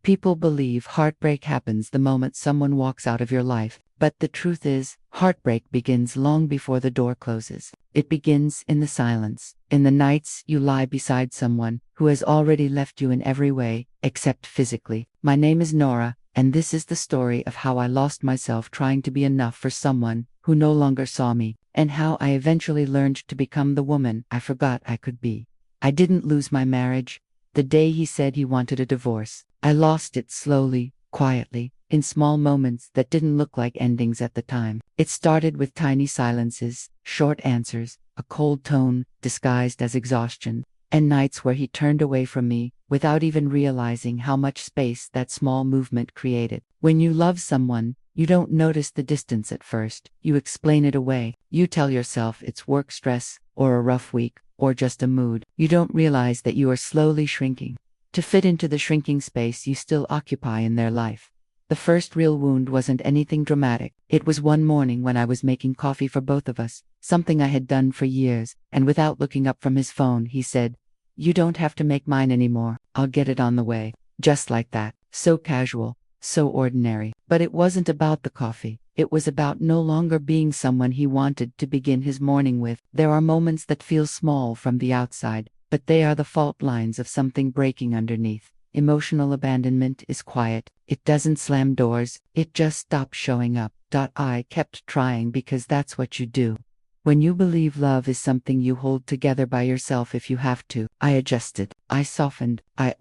People believe heartbreak happens the moment someone walks out of your life, but the truth is, heartbreak begins long before the door closes. It begins in the silence, in the nights you lie beside someone who has already left you in every way, except physically. My name is Nora, and this is the story of how I lost myself trying to be enough for someone who no longer saw me, and how I eventually learned to become the woman I forgot I could be. I didn't lose my marriage. The day he said he wanted a divorce, I lost it slowly, quietly, in small moments that didn't look like endings at the time. It started with tiny silences, short answers, a cold tone disguised as exhaustion, and nights where he turned away from me without even realizing how much space that small movement created. When you love someone, you don't notice the distance at first. You explain it away. You tell yourself it's work stress, or a rough week, or just a mood. You don't realize that you are slowly shrinking to fit into the shrinking space you still occupy in their life. The first real wound wasn't anything dramatic. It was one morning when I was making coffee for both of us, something I had done for years, and without looking up from his phone, he said, "You don't have to make mine anymore. I'll get it on the way." Just like that. So casual, so ordinary. But it wasn't about the coffee. It was about no longer being someone he wanted to begin his morning with. There are moments that feel small from the outside, but they are the fault lines of something breaking underneath. Emotional abandonment is quiet. It doesn't slam doors. It just stops showing up. I kept trying because that's what you do. When you believe love is something you hold together by yourself if you have to. I adjusted. I softened. I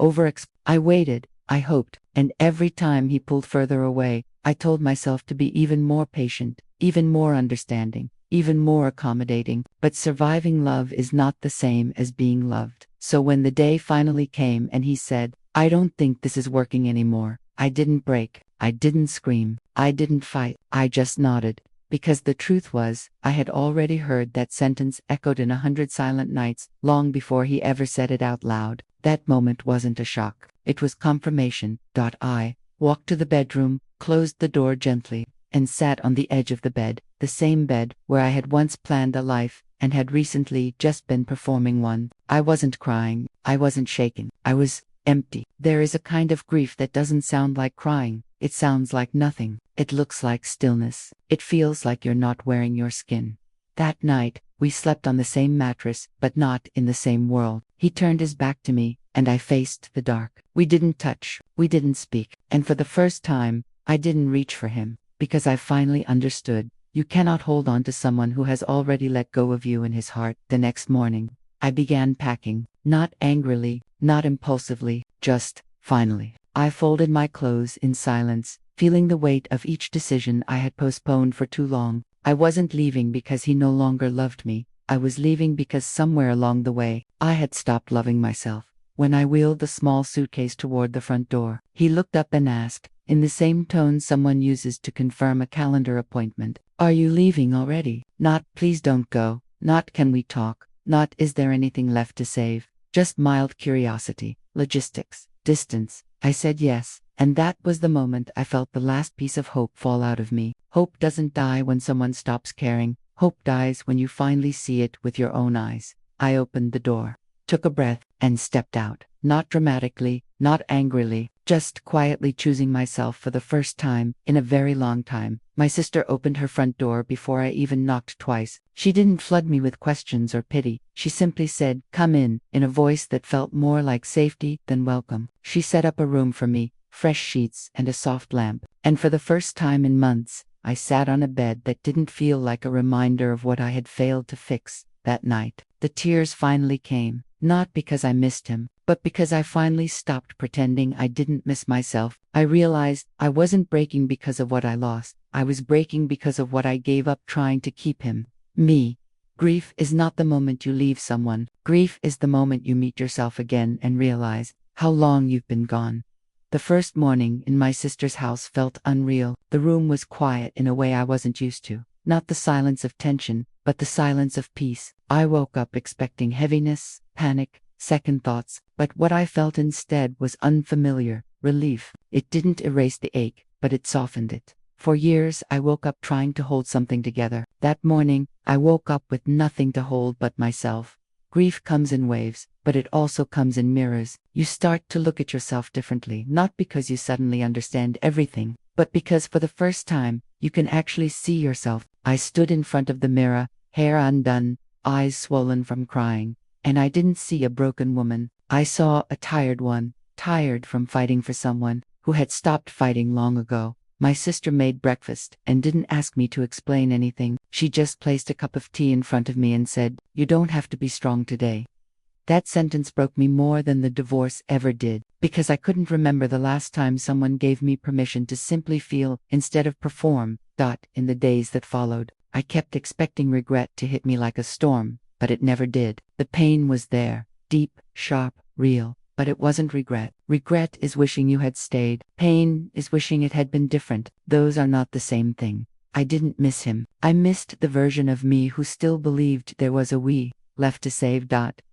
waited. I hoped. And every time he pulled further away, I told myself to be even more patient, even more understanding, even more accommodating. But surviving love is not the same as being loved. So when the day finally came and he said, "I don't think this is working anymore," I didn't break. I didn't scream. I didn't fight. I just nodded. Because the truth was, I had already heard that sentence echoed in 100 silent nights, long before he ever said it out loud. That moment wasn't a shock. It was confirmation. I walked to the bedroom, closed the door gently, and sat on the edge of the bed, the same bed where I had once planned a life, and had recently just been performing one. I wasn't crying. I wasn't shaken. I was empty. There is a kind of grief that doesn't sound like crying. It sounds like nothing. It looks like stillness. It feels like you're not wearing your skin. That night, we slept on the same mattress, but not in the same world. He turned his back to me, and I faced the dark. We didn't touch. We didn't speak. And for the first time, I didn't reach for him, because I finally understood. You cannot hold on to someone who has already let go of you in his heart. The next morning, I began packing, not angrily, not impulsively, just, finally. I folded my clothes in silence, feeling the weight of each decision I had postponed for too long. I wasn't leaving because he no longer loved me. I was leaving because somewhere along the way, I had stopped loving myself. When I wheeled the small suitcase toward the front door, he looked up and asked, in the same tone someone uses to confirm a calendar appointment, "Are you leaving already?" Not, "Please don't go." Not, "Can we talk?" Not, "Is there anything left to save?" Just mild curiosity, logistics, distance. I said yes, and that was the moment I felt the last piece of hope fall out of me. Hope doesn't die when someone stops caring. Hope dies when you finally see it with your own eyes. I opened the door, took a breath, and stepped out. Not dramatically, not angrily, just quietly choosing myself for the first time in a very long time. My sister opened her front door before I even knocked twice. She didn't flood me with questions or pity. She simply said, "Come in a voice that felt more like safety than welcome. She set up a room for me, fresh sheets and a soft lamp. And for the first time in months, I sat on a bed that didn't feel like a reminder of what I had failed to fix. That night, the tears finally came, not because I missed him, but because I finally stopped pretending I didn't miss myself. I realized I wasn't breaking because of what I lost. I was breaking because of what I gave up trying to keep him. Me. Grief is not the moment you leave someone. Grief is the moment you meet yourself again and realize how long you've been gone. The first morning in my sister's house felt unreal. The room was quiet in a way I wasn't used to. Not the silence of tension, but the silence of peace. I woke up expecting heaviness, panic, second thoughts, but what I felt instead was unfamiliar relief. It didn't erase the ache, but it softened it. For years, I woke up trying to hold something together. That morning, I woke up with nothing to hold but myself. Grief comes in waves, but it also comes in mirrors. You start to look at yourself differently, not because you suddenly understand everything, but because for the first time, you can actually see yourself. I stood in front of the mirror, hair undone, eyes swollen from crying, and I didn't see a broken woman. I saw a tired one, tired from fighting for someone who had stopped fighting long ago. My sister made breakfast and didn't ask me to explain anything. She just placed a cup of tea in front of me and said, "You don't have to be strong today." That sentence broke me more than the divorce ever did, because I couldn't remember the last time someone gave me permission to simply feel instead of perform. In the days that followed, I kept expecting regret to hit me like a storm, but it never did. The pain was there, deep, sharp, real. But it wasn't regret. Regret is wishing you had stayed. Pain is wishing it had been different. Those are not the same thing. I didn't miss him. I missed the version of me who still believed there was a we left to save.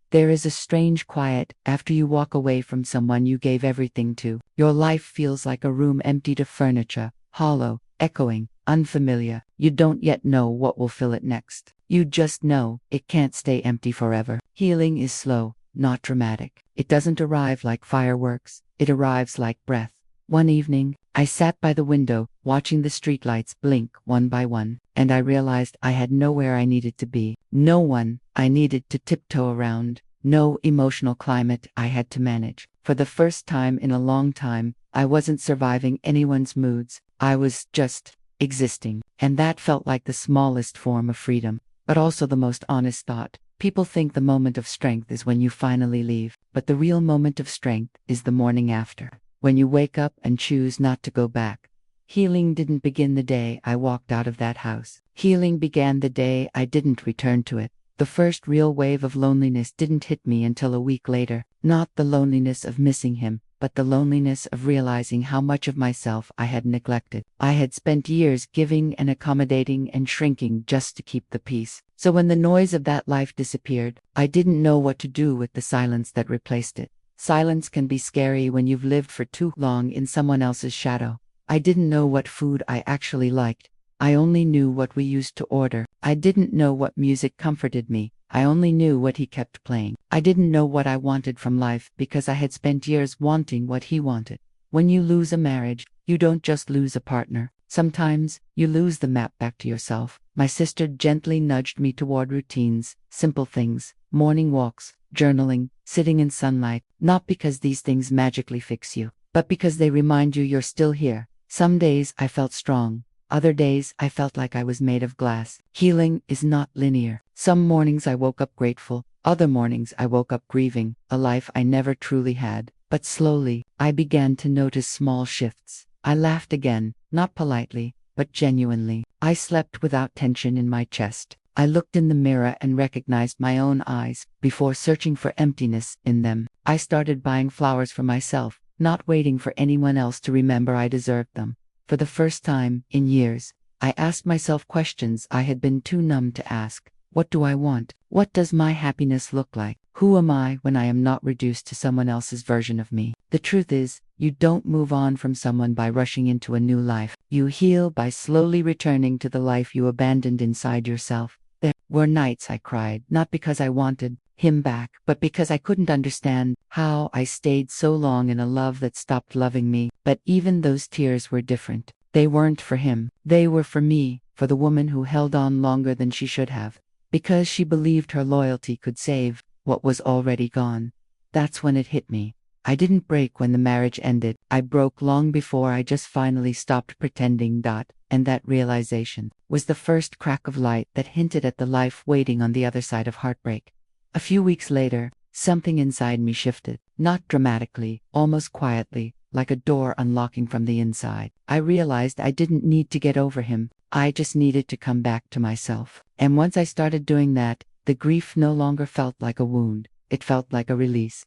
There is a strange quiet after you walk away from someone you gave everything to. Your life feels like a room emptied of furniture, hollow, echoing, unfamiliar. You don't yet know what will fill it next. You just know it can't stay empty forever. Healing is slow, not dramatic. It doesn't arrive like fireworks, it arrives like breath. One evening, I sat by the window, watching the streetlights blink one by one, and I realized I had nowhere I needed to be, no one I needed to tiptoe around, no emotional climate I had to manage. For the first time in a long time, I wasn't surviving anyone's moods, I was just existing, and that felt like the smallest form of freedom, but also the most honest thought. People think the moment of strength is when you finally leave, but the real moment of strength is the morning after, when you wake up and choose not to go back. Healing didn't begin the day I walked out of that house. Healing began the day I didn't return to it. The first real wave of loneliness didn't hit me until a week later, not the loneliness of missing him, but the loneliness of realizing how much of myself I had neglected. I had spent years giving and accommodating and shrinking just to keep the peace. So when the noise of that life disappeared, I didn't know what to do with the silence that replaced it. Silence can be scary when you've lived for too long in someone else's shadow. I didn't know what food I actually liked. I only knew what we used to order. I didn't know what music comforted me. I only knew what he kept playing. I didn't know what I wanted from life because I had spent years wanting what he wanted. When you lose a marriage, you don't just lose a partner. Sometimes, you lose the map back to yourself. My sister gently nudged me toward routines, simple things, morning walks, journaling, sitting in sunlight, not because these things magically fix you, but because they remind you you're still here. Some days I felt strong. Other days I felt like I was made of glass. Healing is not linear. Some mornings I woke up grateful. Other mornings I woke up grieving, a life I never truly had. But slowly, I began to notice small shifts. I laughed again, not politely, but genuinely. I slept without tension in my chest. I looked in the mirror and recognized my own eyes before searching for emptiness in them. I started buying flowers for myself, not waiting for anyone else to remember I deserved them. For the first time in years, I asked myself questions I had been too numb to ask. What do I want? What does my happiness look like? Who am I when I am not reduced to someone else's version of me? The truth is, you don't move on from someone by rushing into a new life. You heal by slowly returning to the life you abandoned inside yourself. There were nights I cried, not because I wanted him back, but because I couldn't understand how I stayed so long in a love that stopped loving me. But even those tears were different. They weren't for him. They were for me, for the woman who held on longer than she should have, because she believed her loyalty could save what was already gone. That's when it hit me. I didn't break when the marriage ended. I broke long before I just finally stopped pretending. And that realization was the first crack of light that hinted at the life waiting on the other side of heartbreak. A few weeks later, something inside me shifted, not dramatically, almost quietly, like a door unlocking from the inside. I realized I didn't need to get over him. I just needed to come back to myself. And once I started doing that, the grief no longer felt like a wound. It felt like a release.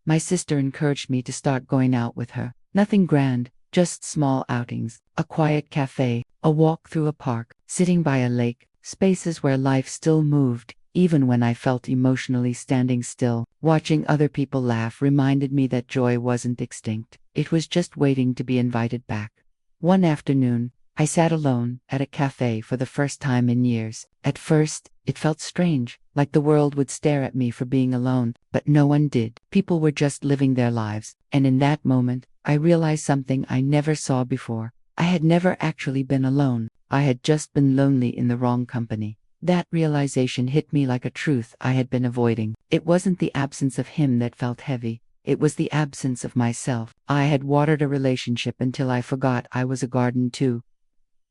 My sister encouraged me to start going out with her. Nothing grand, just small outings, a quiet cafe, a walk through a park, sitting by a lake, spaces where life still moved, even when I felt emotionally standing still. Watching other people laugh reminded me that joy wasn't extinct. It was just waiting to be invited back. One afternoon, I sat alone at a cafe for the first time in years. At first, it felt strange. like the world would stare at me for being alone, but no one did. People were just living their lives, and in that moment, I realized something I never saw before. I had never actually been alone. I had just been lonely in the wrong company. That realization hit me like a truth I had been avoiding. It wasn't the absence of him that felt heavy. It was the absence of myself. I had watered a relationship until I forgot I was a garden too.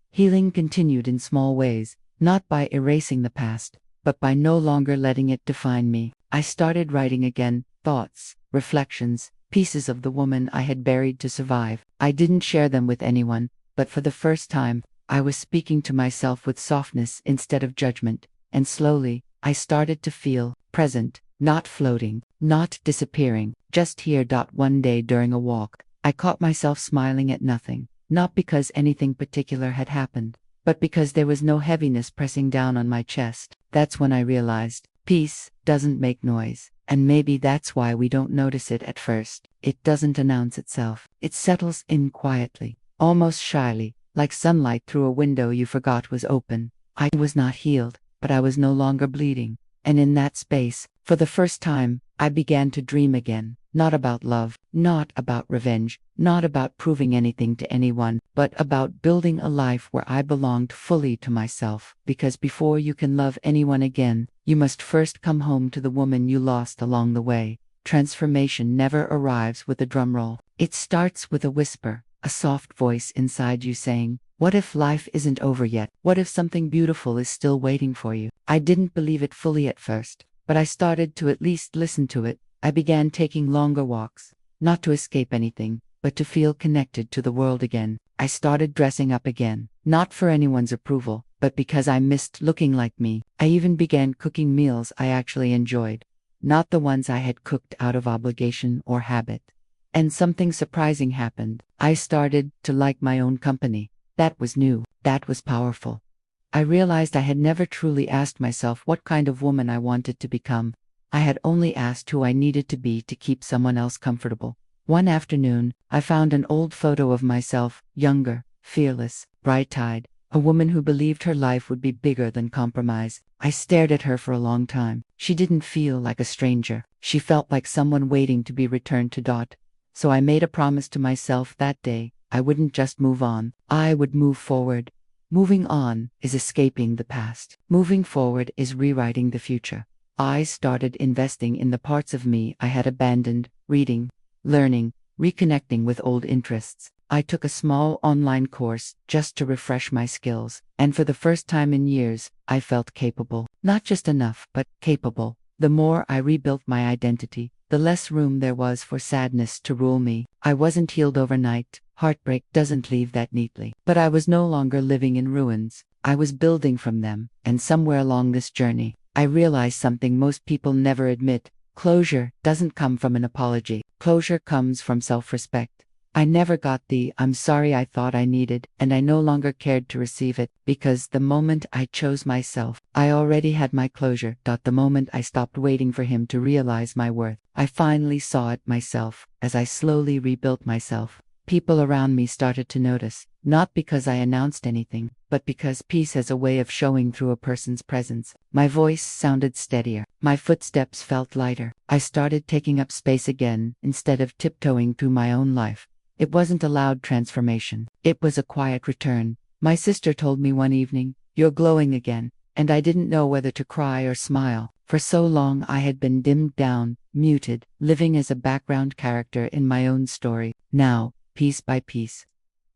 Healing continued in small ways, not by erasing the past, but by no longer letting it define me. I started writing again, thoughts, reflections, pieces of the woman I had buried to survive. I didn't share them with anyone, but for the first time, I was speaking to myself with softness instead of judgment, and slowly, I started to feel present, not floating, not disappearing, just here. One day during a walk, I caught myself smiling at nothing, not because anything particular had happened, but because there was no heaviness pressing down on my chest. That's when I realized, peace doesn't make noise, and maybe that's why we don't notice it at first. It doesn't announce itself. It settles in quietly, almost shyly, like sunlight through a window you forgot was open. I was not healed, but I was no longer bleeding. And in that space, for the first time, I began to dream again. Not about love, not about revenge, not about proving anything to anyone, but about building a life where I belonged fully to myself. Because before you can love anyone again, you must first come home to the woman you lost along the way. Transformation never arrives with a drumroll. It starts with a whisper, a soft voice inside you saying, "What if life isn't over yet? What if something beautiful is still waiting for you?" I didn't believe it fully at first, but I started to at least listen to it. I began taking longer walks, not to escape anything, but to feel connected to the world again. I started dressing up again, not for anyone's approval, but because I missed looking like me. I even began cooking meals I actually enjoyed, not the ones I had cooked out of obligation or habit. And something surprising happened. I started to like my own company. That was new. That was powerful. I realized I had never truly asked myself what kind of woman I wanted to become. I had only asked who I needed to be to keep someone else comfortable. One afternoon, I found an old photo of myself, younger, fearless, bright-eyed, a woman who believed her life would be bigger than compromise. I stared at her for a long time. She didn't feel like a stranger. She felt like someone waiting to be returned to. So I made a promise to myself that day. I wouldn't just move on. I would move forward. Moving on is escaping the past. Moving forward is rewriting the future. I started investing in the parts of me I had abandoned, reading, learning, reconnecting with old interests. I took a small online course just to refresh my skills, and for the first time in years, I felt capable. Not just enough, but capable. The more I rebuilt my identity, the less room there was for sadness to rule me. I wasn't healed overnight. Heartbreak doesn't leave that neatly. But I was no longer living in ruins. I was building from them, and somewhere along this journey, I realized something most people never admit. Closure doesn't come from an apology. Closure comes from self-respect. I never got the "I'm sorry" I thought I needed, and I no longer cared to receive it, because the moment I chose myself, I already had my closure. The moment I stopped waiting for him to realize my worth, I finally saw it myself. As I slowly rebuilt myself, people around me started to notice, not because I announced anything, but because peace has a way of showing through a person's presence. My voice sounded steadier. My footsteps felt lighter. I started taking up space again, instead of tiptoeing through my own life. It wasn't a loud transformation. It was a quiet return. My sister told me one evening, "You're glowing again," and I didn't know whether to cry or smile. For so long I had been dimmed down, muted, living as a background character in my own story. Now, piece by piece,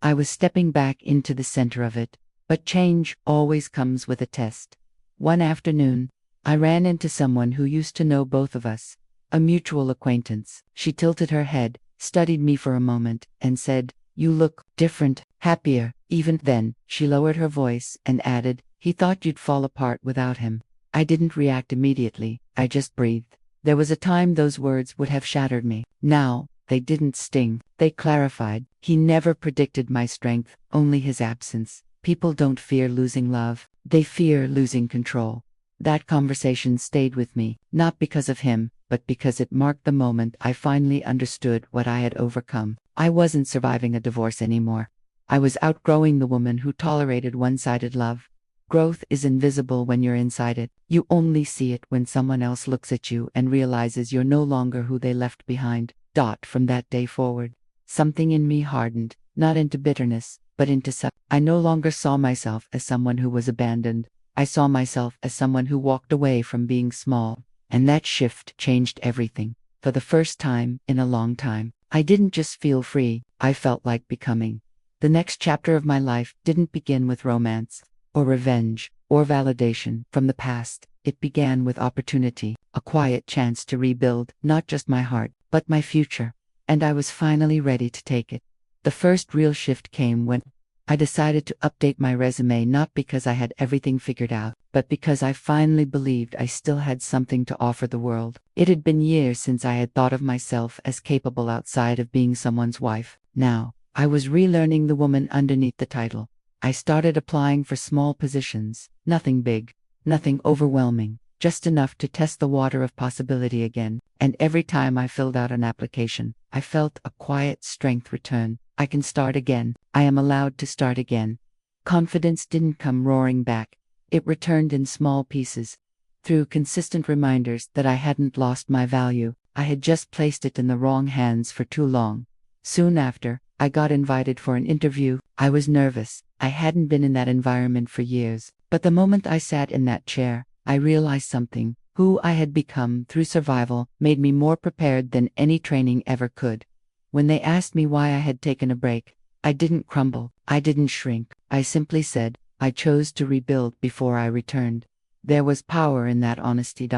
I was stepping back into the center of it. But change always comes with a test. One afternoon, I ran into someone who used to know both of us, a mutual acquaintance. She tilted her head, studied me for a moment, and said, "You look different, happier." Even then, she lowered her voice and added, "He thought you'd fall apart without him." I didn't react immediately. I just breathed. There was a time those words would have shattered me. Now, they didn't sting. They clarified. He never predicted my strength, only his absence. People don't fear losing love. They fear losing control. That conversation stayed with me, not because of him, but because it marked the moment I finally understood what I had overcome. I wasn't surviving a divorce anymore. I was outgrowing the woman who tolerated one-sided love. Growth is invisible when you're inside it. You only see it when someone else looks at you and realizes you're no longer who they left behind. From that day forward, something in me hardened, not into bitterness, but into I no longer saw myself as someone who was abandoned. I saw myself as someone who walked away from being small. And that shift changed everything. For the first time in a long time, I didn't just feel free, I felt like becoming. The next chapter of my life didn't begin with romance, or revenge, or validation from the past. It began with opportunity, a quiet chance to rebuild not just my heart, but my future. And I was finally ready to take it. The first real shift came when I decided to update my resume, not because I had everything figured out, but because I finally believed I still had something to offer the world. It had been years since I had thought of myself as capable outside of being someone's wife. Now, I was relearning the woman underneath the title. I started applying for small positions, nothing big, nothing overwhelming, just enough to test the water of possibility again. And every time I filled out an application, I felt a quiet strength return. I can start again. I am allowed to start again. Confidence didn't come roaring back. It returned in small pieces. Through consistent reminders that I hadn't lost my value, I had just placed it in the wrong hands for too long. Soon after, I got invited for an interview. I was nervous. I hadn't been in that environment for years. But the moment I sat in that chair, I realized something. Who I had become through survival made me more prepared than any training ever could. When they asked me why I had taken a break, I didn't crumble. I didn't shrink. I simply said, I chose to rebuild before I returned. There was power in that honesty.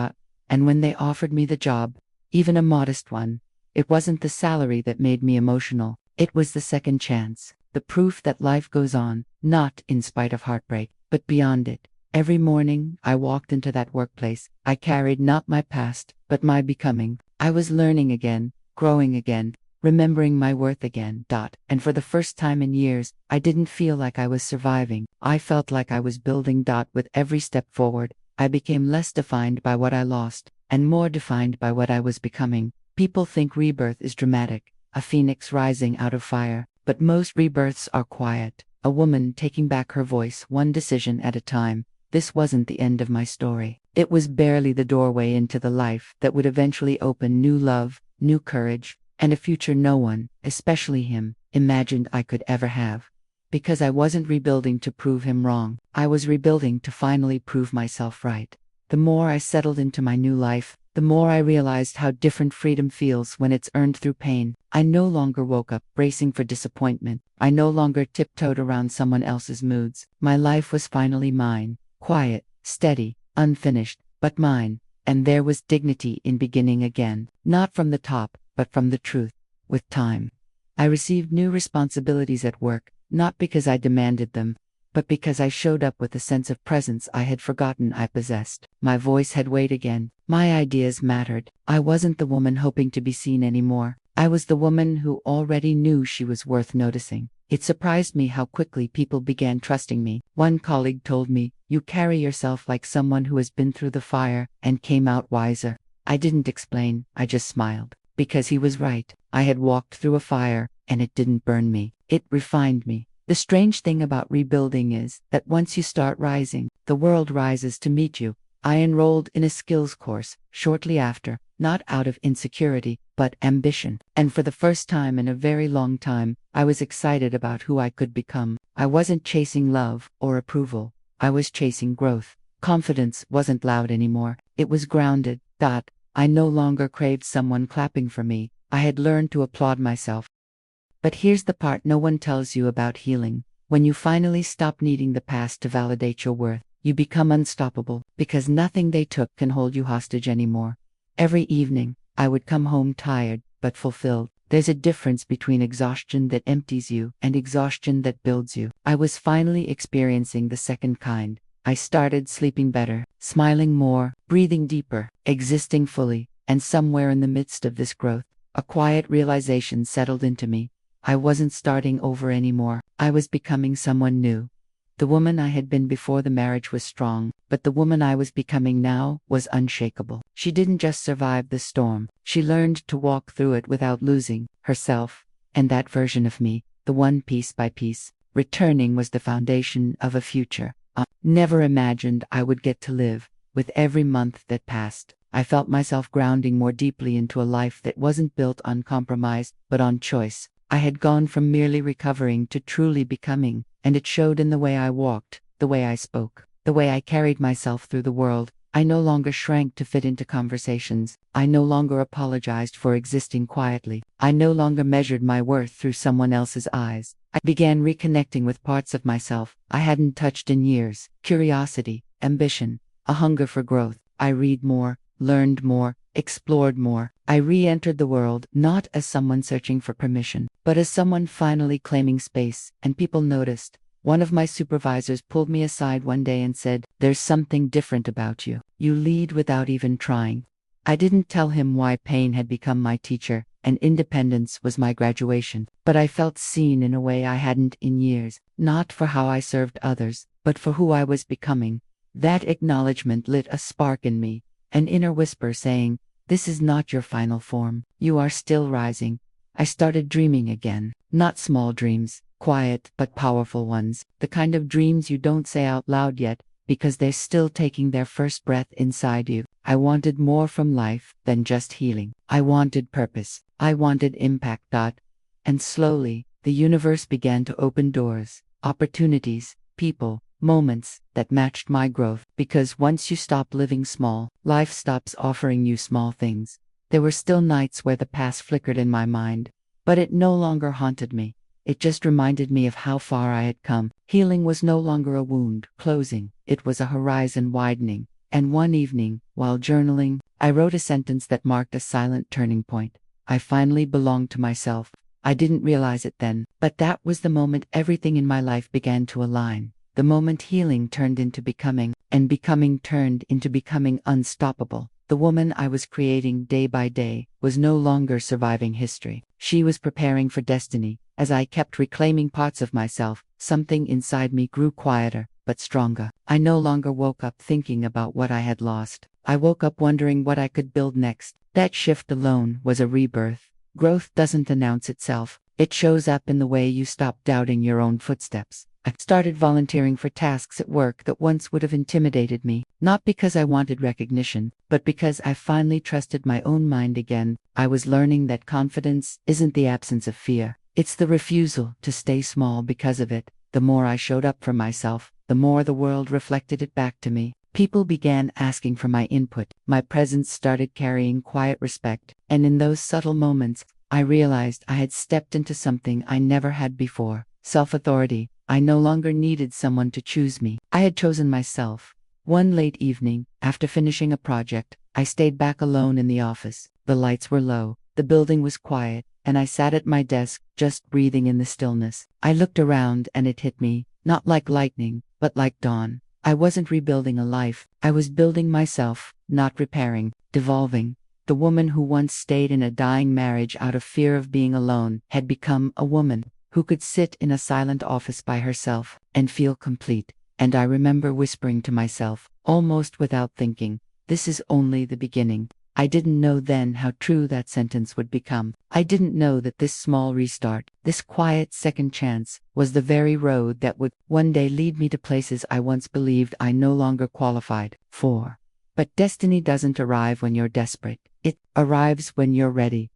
And when they offered me the job, even a modest one, it wasn't the salary that made me emotional. It was the second chance, the proof that life goes on, not in spite of heartbreak, but beyond it. Every morning I walked into that workplace, I carried not my past, but my becoming. I was learning again, growing again, remembering my worth again. And for the first time in years, I didn't feel like I was surviving. I felt like I was building. With every step forward, I became less defined by what I lost, and more defined by what I was becoming. People think rebirth is dramatic, a phoenix rising out of fire, but most rebirths are quiet, a woman taking back her voice one decision at a time. This wasn't the end of my story. It was barely the doorway into the life that would eventually open new love, new courage, and a future no one, especially him, imagined I could ever have. Because I wasn't rebuilding to prove him wrong, I was rebuilding to finally prove myself right. The more I settled into my new life, the more I realized how different freedom feels when it's earned through pain. I no longer woke up bracing for disappointment. I no longer tiptoed around someone else's moods. My life was finally mine, quiet, steady, unfinished, but mine. And there was dignity in beginning again, not from the top, but from the truth. With time, I received new responsibilities at work, not because I demanded them, but because I showed up with a sense of presence I had forgotten I possessed. My voice had weight again. My ideas mattered. I wasn't the woman hoping to be seen anymore. I was the woman who already knew she was worth noticing. It surprised me how quickly people began trusting me. One colleague told me, "You carry yourself like someone who has been through the fire and came out wiser." I didn't explain, I just smiled. Because he was right. I had walked through a fire, and it didn't burn me. It refined me. The strange thing about rebuilding is that once you start rising, the world rises to meet you. I enrolled in a skills course shortly after, not out of insecurity, but ambition. And for the first time in a very long time, I was excited about who I could become. I wasn't chasing love or approval. I was chasing growth. Confidence wasn't loud anymore. It was grounded. I no longer craved someone clapping for me. I had learned to applaud myself. But here's the part no one tells you about healing. When you finally stop needing the past to validate your worth, you become unstoppable, because nothing they took can hold you hostage anymore. Every evening, I would come home tired, but fulfilled. There's a difference between exhaustion that empties you and exhaustion that builds you. I was finally experiencing the second kind. I started sleeping better, smiling more, breathing deeper, existing fully, and somewhere in the midst of this growth, a quiet realization settled into me. I wasn't starting over anymore. I was becoming someone new. The woman I had been before the marriage was strong, but the woman I was becoming now was unshakable. She didn't just survive the storm, she learned to walk through it without losing herself. And that version of me, the one piece by piece, returning, was the foundation of a future. Never imagined I would get to live. With every month that passed, I felt myself grounding more deeply into a life that wasn't built on compromise, but on choice. I had gone from merely recovering to truly becoming, and it showed in the way I walked, the way I spoke, the way I carried myself through the world. I no longer shrank to fit into conversations. I no longer apologized for existing quietly. I no longer measured my worth through someone else's eyes. I began reconnecting with parts of myself I hadn't touched in years: curiosity, ambition, a hunger for growth. I read more, learned more, explored more. I re-entered the world not as someone searching for permission, but as someone finally claiming space, and people noticed. One of my supervisors pulled me aside one day and said, "There's something different about you. You lead without even trying." I didn't tell him why pain had become my teacher and independence was my graduation, but I felt seen in a way I hadn't in years, not for how I served others, but for who I was becoming. That acknowledgement lit a spark in me, an inner whisper saying, "This is not your final form. You are still rising." I started dreaming again, not small dreams, quiet but powerful ones, the kind of dreams you don't say out loud yet, because they're still taking their first breath inside you. I wanted more from life than just healing. I wanted purpose. I wanted impact. And slowly, the universe began to open doors, opportunities, people, moments that matched my growth. Because once you stop living small, life stops offering you small things. There were still nights where the past flickered in my mind, but it no longer haunted me. It just reminded me of how far I had come. Healing was no longer a wound closing, it was a horizon widening. And one evening, while journaling, I wrote a sentence that marked a silent turning point. I finally belonged to myself. I didn't realize it then, but that was the moment everything in my life began to align. The moment healing turned into becoming, and becoming turned into becoming unstoppable. The woman I was creating day by day was no longer surviving history. She was preparing for destiny. As I kept reclaiming parts of myself, something inside me grew quieter, but stronger. I no longer woke up thinking about what I had lost. I woke up wondering what I could build next. That shift alone was a rebirth. Growth doesn't announce itself. It shows up in the way you stop doubting your own footsteps. I started volunteering for tasks at work that once would have intimidated me, not because I wanted recognition, but because I finally trusted my own mind again. I was learning that confidence isn't the absence of fear. It's the refusal to stay small because of it. The more I showed up for myself, the more the world reflected it back to me. People began asking for my input. My presence started carrying quiet respect, and in those subtle moments, I realized I had stepped into something I never had before: self-authority. I no longer needed someone to choose me. I had chosen myself. One late evening, after finishing a project, I stayed back alone in the office. The lights were low, the building was quiet, and I sat at my desk, just breathing in the stillness. I looked around and it hit me, not like lightning, but like dawn. I wasn't rebuilding a life. I was building myself, not repairing, devolving. The woman who once stayed in a dying marriage out of fear of being alone had become a woman who could sit in a silent office by herself and feel complete. And I remember whispering to myself, almost without thinking, "This is only the beginning." I didn't know then how true that sentence would become. I didn't know that this small restart, this quiet second chance, was the very road that would one day lead me to places I once believed I no longer qualified for. But destiny doesn't arrive when you're desperate. It arrives when you're ready.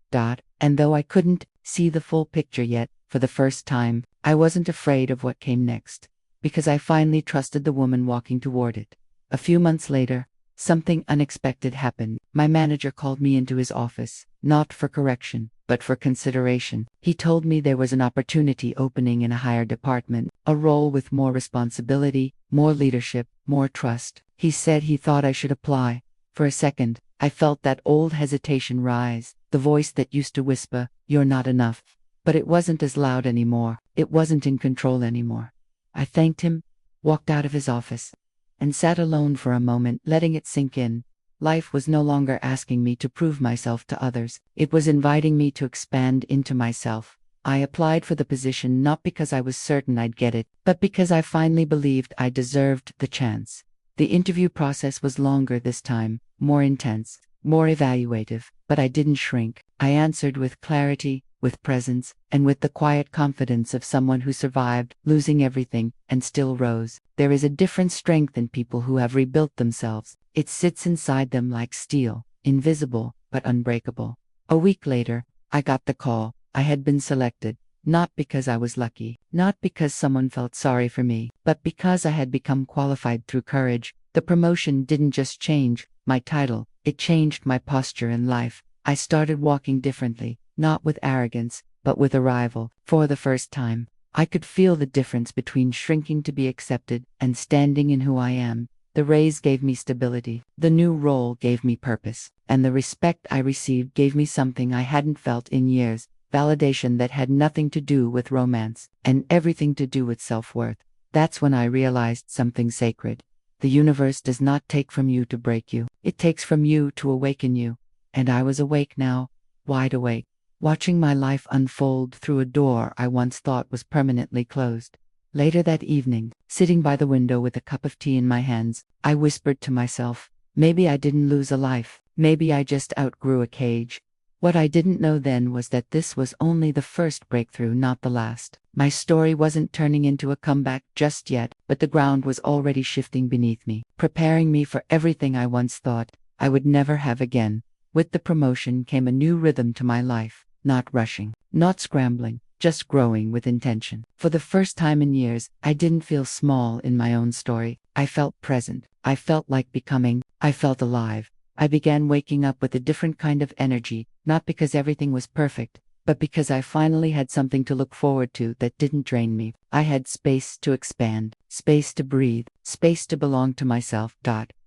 And though I couldn't see the full picture yet, for the first time, I wasn't afraid of what came next, because I finally trusted the woman walking toward it. A few months later, something unexpected happened. My manager called me into his office, not for correction, but for consideration. He told me there was an opportunity opening in a higher department, a role with more responsibility, more leadership, more trust. He said he thought I should apply. For a second, I felt that old hesitation rise, the voice that used to whisper, "You're not enough." But it wasn't as loud anymore. It wasn't in control anymore. I thanked him, walked out of his office, and sat alone for a moment, letting it sink in. Life was no longer asking me to prove myself to others. It was inviting me to expand into myself. I applied for the position not because I was certain I'd get it, but because I finally believed I deserved the chance. The interview process was longer this time, more intense, more evaluative, but I didn't shrink. I answered with clarity, with presence, and with the quiet confidence of someone who survived, losing everything, and still rose. There is a different strength in people who have rebuilt themselves. It sits inside them like steel, invisible, but unbreakable. A week later, I got the call. I had been selected. Not because I was lucky, not because someone felt sorry for me, but because I had become qualified through courage. The promotion didn't just change my title, it changed my posture in life. I started walking differently, not with arrogance, but with arrival. For the first time, I could feel the difference between shrinking to be accepted and standing in who I am. The raise gave me stability, the new role gave me purpose, and the respect I received gave me something I hadn't felt in years. Validation that had nothing to do with romance, and everything to do with self-worth. That's when I realized something sacred. The universe does not take from you to break you. It takes from you to awaken you. And I was awake now, wide awake, watching my life unfold through a door I once thought was permanently closed. Later that evening, sitting by the window with a cup of tea in my hands, I whispered to myself, maybe I didn't lose a life, maybe I just outgrew a cage. What I didn't know then was that this was only the first breakthrough, not the last. My story wasn't turning into a comeback just yet, but the ground was already shifting beneath me, preparing me for everything I once thought I would never have again. With the promotion came a new rhythm to my life, not rushing, not scrambling, just growing with intention. For the first time in years, I didn't feel small in my own story. I felt present. I felt like becoming. I felt alive. I began waking up with a different kind of energy, not because everything was perfect, but because I finally had something to look forward to that didn't drain me. I had space to expand, space to breathe, space to belong to myself.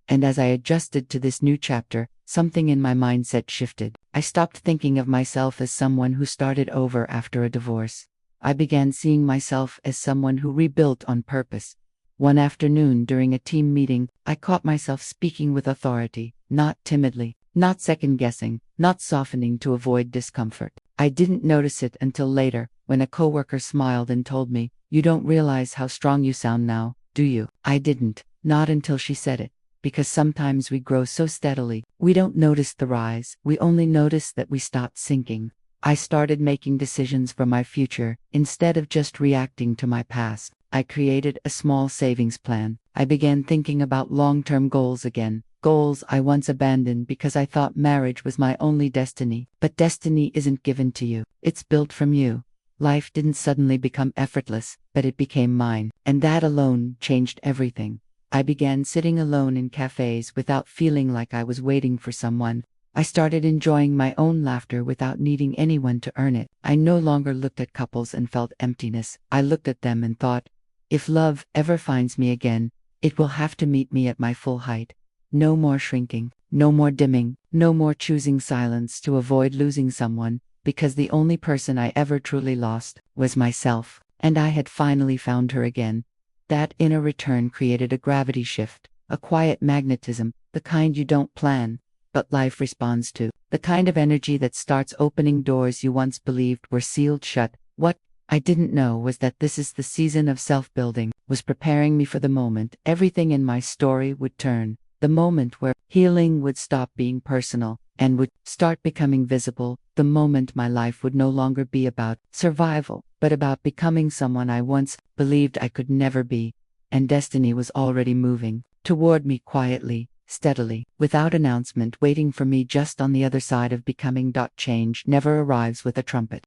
And as I adjusted to this new chapter, something in my mindset shifted. I stopped thinking of myself as someone who started over after a divorce. I began seeing myself as someone who rebuilt on purpose. One afternoon during a team meeting, I caught myself speaking with authority, not timidly, not second-guessing, not softening to avoid discomfort. I didn't notice it until later, when a coworker smiled and told me, "You don't realize how strong you sound now, do you?" I didn't, not until she said it. Because sometimes we grow so steadily, we don't notice the rise, we only notice that we stopped sinking. I started making decisions for my future, instead of just reacting to my past. I created a small savings plan. I began thinking about long-term goals again, goals I once abandoned because I thought marriage was my only destiny. But destiny isn't given to you, it's built from you. Life didn't suddenly become effortless, but it became mine, and that alone changed everything. I began sitting alone in cafes without feeling like I was waiting for someone. I started enjoying my own laughter without needing anyone to earn it. I no longer looked at couples and felt emptiness. I looked at them and thought, if love ever finds me again, it will have to meet me at my full height. No more shrinking, no more dimming, no more choosing silence to avoid losing someone, because the only person I ever truly lost was myself, and I had finally found her again. That inner return created a gravity shift, a quiet magnetism, the kind you don't plan, but life responds to, the kind of energy that starts opening doors you once believed were sealed shut. What I didn't know was that this is the season of self-building, was preparing me for the moment everything in my story would turn, the moment where healing would stop being personal and would start becoming visible, the moment my life would no longer be about survival, but about becoming someone I once believed I could never be. And destiny was already moving toward me quietly, steadily, without announcement, waiting for me just on the other side of becoming. Change never arrives with a trumpet.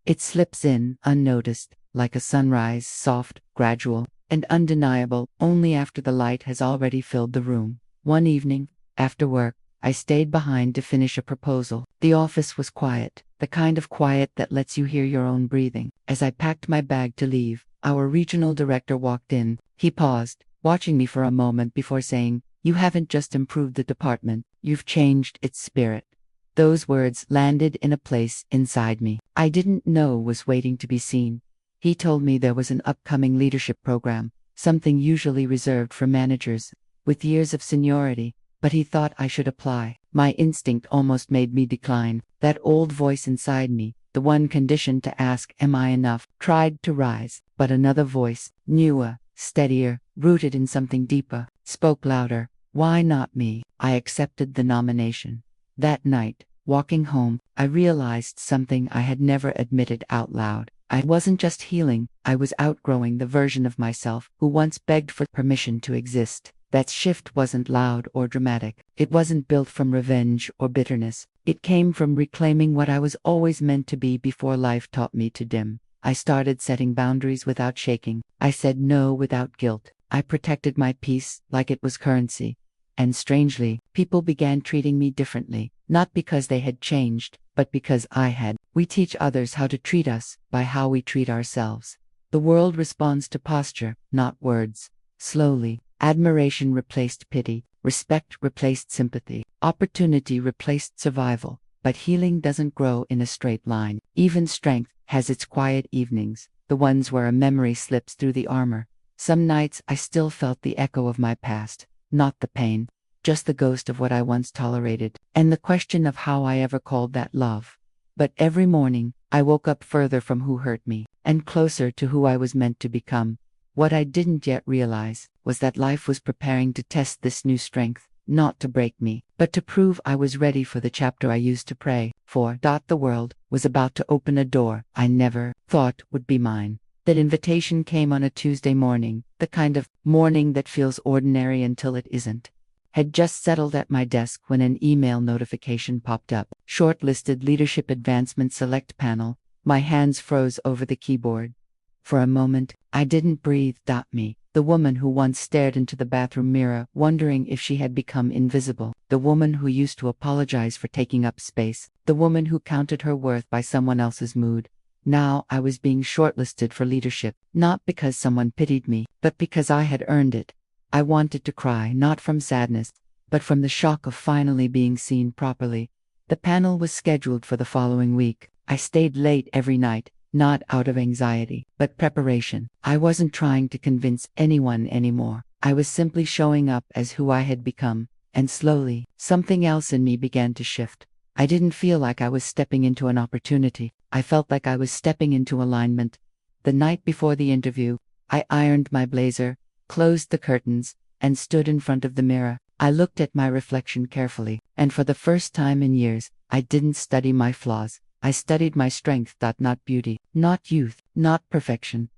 It slips in, unnoticed, like a sunrise, soft, gradual, and undeniable, only after the light has already filled the room. One evening, after work, I stayed behind to finish a proposal. The office was quiet, the kind of quiet that lets you hear your own breathing. As I packed my bag to leave, our regional director walked in. He paused, watching me for a moment before saying, "You haven't just improved the department, you've changed its spirit." Those words landed in a place inside me I didn't know was waiting to be seen. He told me there was an upcoming leadership program, something usually reserved for managers with years of seniority, but he thought I should apply. My instinct almost made me decline. That old voice inside me, the one conditioned to ask, "Am I enough?" tried to rise, but another voice, newer, steadier, rooted in something deeper, spoke louder. "Why not me?" I accepted the nomination. That night, Walking home, I realized something I had never admitted out loud. I wasn't just healing, I was outgrowing the version of myself who once begged for permission to exist. That shift wasn't loud or dramatic. It wasn't built from revenge or bitterness. It came from reclaiming what I was always meant to be before life taught me to dim. I started setting boundaries without shaking. I said no without guilt. I protected my peace like it was currency. And strangely, people began treating me differently, not because they had changed, but because I had. We teach others how to treat us by how we treat ourselves. The world responds to posture, not words. Slowly, admiration replaced pity, respect replaced sympathy, opportunity replaced survival. But healing doesn't grow in a straight line. Even strength has its quiet evenings, the ones where a memory slips through the armor. Some nights I still felt the echo of my past. Not the pain, just the ghost of what I once tolerated, and the question of how I ever called that love. But every morning, I woke up further from who hurt me, and closer to who I was meant to become. What I didn't yet realize was that life was preparing to test this new strength, not to break me, but to prove I was ready for the chapter I used to pray for. The world was about to open a door I never thought would be mine. That invitation came on a Tuesday morning, the kind of morning that feels ordinary until it isn't. Had just settled at my desk when an email notification popped up. Shortlisted Leadership Advancement Select Panel. My hands froze over the keyboard. For a moment, I didn't breathe. Me, the woman who once stared into the bathroom mirror, wondering if she had become invisible. The woman who used to apologize for taking up space. The woman who counted her worth by someone else's mood. Now I was being shortlisted for leadership, not because someone pitied me, but because I had earned it. I wanted to cry, not from sadness, but from the shock of finally being seen properly. The panel was scheduled for the following week. I stayed late every night, not out of anxiety, but preparation. I wasn't trying to convince anyone anymore. I was simply showing up as who I had become. And slowly, something else in me began to shift. I didn't feel like I was stepping into an opportunity. I felt like I was stepping into alignment. The night before the interview, I ironed my blazer, closed the curtains, and stood in front of the mirror. I looked at my reflection carefully, and for the first time in years, I didn't study my flaws. I studied my strength. Not beauty, not youth, not perfection,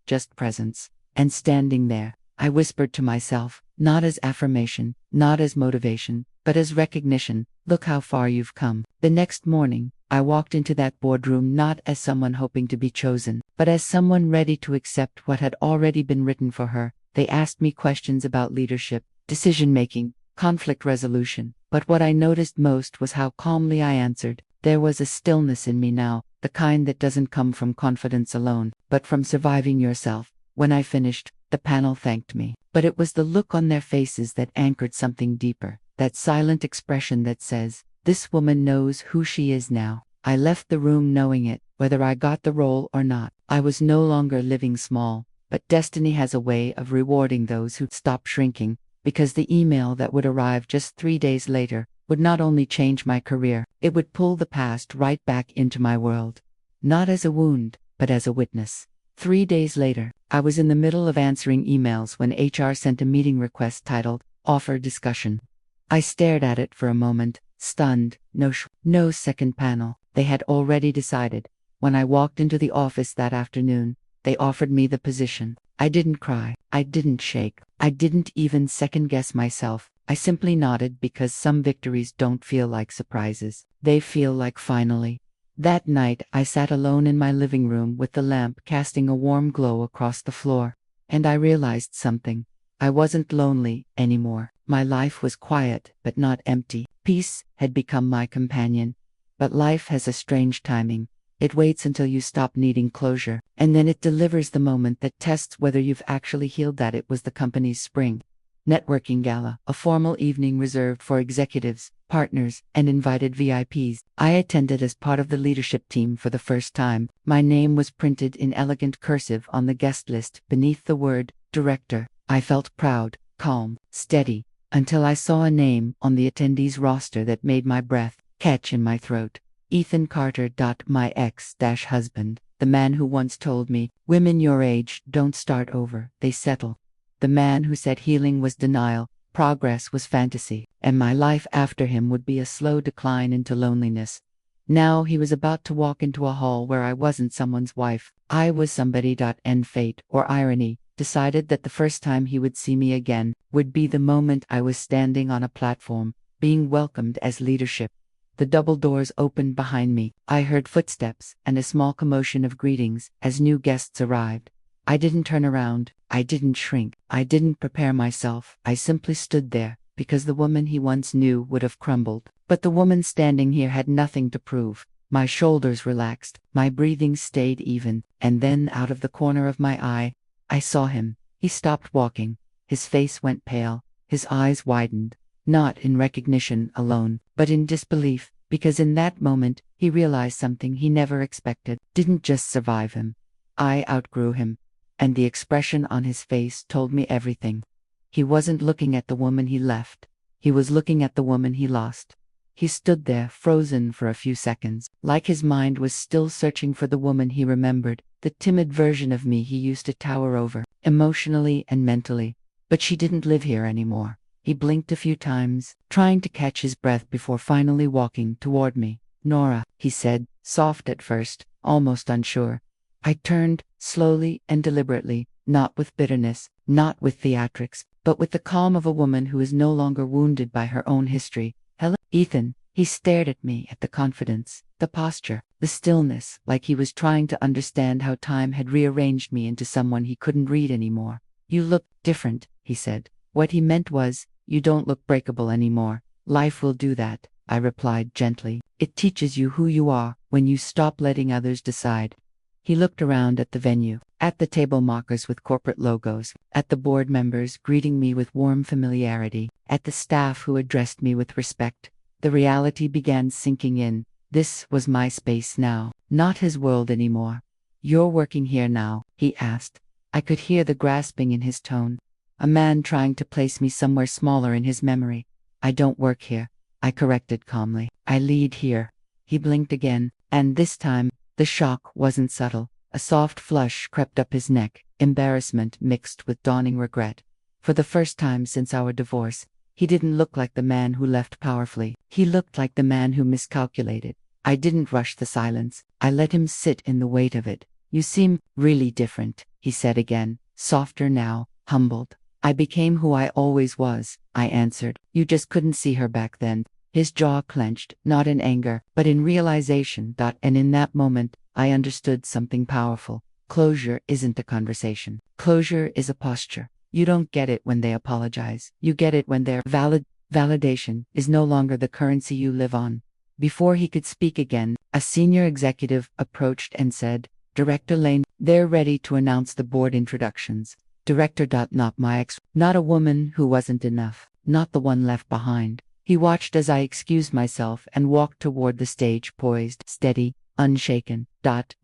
just presence. And standing there, I whispered to myself, not as affirmation, not as motivation, but as recognition, look how far you've come. The next morning, I walked into that boardroom not as someone hoping to be chosen, but as someone ready to accept what had already been written for her. They asked me questions about leadership, decision-making, conflict resolution, but what I noticed most was how calmly I answered. There was a stillness in me now, the kind that doesn't come from confidence alone, but from surviving yourself. When I finished, the panel thanked me, but it was the look on their faces that anchored something deeper, that silent expression that says, this woman knows who she is now. I left the room knowing it, whether I got the role or not. I was no longer living small, but destiny has a way of rewarding those who stop shrinking, because the email that would arrive just 3 days later would not only change my career, it would pull the past right back into my world. Not as a wound, but as a witness. 3 days later, I was in the middle of answering emails when HR sent a meeting request titled, Offer Discussion. I stared at it for a moment, stunned. No second panel. They had already decided. When I walked into the office that afternoon, they offered me the position. I didn't cry. I didn't shake. I didn't even second-guess myself. I simply nodded because some victories don't feel like surprises. They feel like finally. That night, I sat alone in my living room with the lamp casting a warm glow across the floor. And I realized something. I wasn't lonely anymore. My life was quiet, but not empty. Peace had become my companion. But life has a strange timing. It waits until you stop needing closure, and then it delivers the moment that tests whether you've actually healed. That it was the company's spring networking gala, a formal evening reserved for executives, partners, and invited VIPs. I attended as part of the leadership team for the first time. My name was printed in elegant cursive on the guest list beneath the word director. I felt proud, calm, steady, until I saw a name on the attendees roster that made my breath catch in my throat. Ethan Carter. My ex-husband, the man who once told me, women your age don't start over, they settle. The man who said healing was denial, progress was fantasy, and my life after him would be a slow decline into loneliness. Now he was about to walk into a hall where I wasn't someone's wife. I was somebody. And fate, or irony, decided that the first time he would see me again would be the moment I was standing on a platform, being welcomed as leadership. The double doors opened behind me. I heard footsteps and a small commotion of greetings as new guests arrived. I didn't turn around. I didn't shrink. I didn't prepare myself. I simply stood there, because the woman he once knew would have crumbled. But the woman standing here had nothing to prove. My shoulders relaxed, my breathing stayed even, and then out of the corner of my eye, I saw him. He stopped walking. His face went pale. His eyes widened, not in recognition alone, but in disbelief, because in that moment, he realized something he never expected didn't just survive him. I outgrew him. And the expression on his face told me everything. He wasn't looking at the woman he left. He was looking at the woman he lost. He stood there, frozen for a few seconds, like his mind was still searching for the woman he remembered, the timid version of me he used to tower over, emotionally and mentally. But she didn't live here anymore. He blinked a few times, trying to catch his breath before finally walking toward me. "Nora," he said, soft at first, almost unsure. I turned, slowly and deliberately, not with bitterness, not with theatrics, but with the calm of a woman who is no longer wounded by her own history. "Hello, Ethan." He stared at me, at the confidence, the posture, the stillness, like he was trying to understand how time had rearranged me into someone he couldn't read anymore. "You look different," he said. What he meant was, "You don't look breakable anymore. Life will do that," I replied gently. "It teaches you who you are when you stop letting others decide." He looked around at the venue, at the table markers with corporate logos, at the board members greeting me with warm familiarity, at the staff who addressed me with respect. The reality began sinking in. This was my space now, not his world anymore. "You're working here now?" he asked. I could hear the grasping in his tone. A man trying to place me somewhere smaller in his memory. "I don't work here," I corrected calmly. "I lead here." He blinked again, and this time, the shock wasn't subtle. A soft flush crept up his neck, embarrassment mixed with dawning regret. For the first time since our divorce, he didn't look like the man who left powerfully. He looked like the man who miscalculated. I didn't rush the silence. I let him sit in the weight of it. "You seem really different," he said again, softer now, humbled. "I became who I always was," I answered. "You just couldn't see her back then." His jaw clenched, not in anger, but in realization. And in that moment, I understood something powerful. Closure isn't a conversation. Closure is a posture. You don't get it when they apologize. You get it when their validation is no longer the currency you live on. Before he could speak again, a senior executive approached and said, "Director Lane, they're ready to announce the board introductions." Director. Not my ex, not a woman who wasn't enough, not the one left behind. He watched as I excused myself and walked toward the stage, poised, steady, unshaken.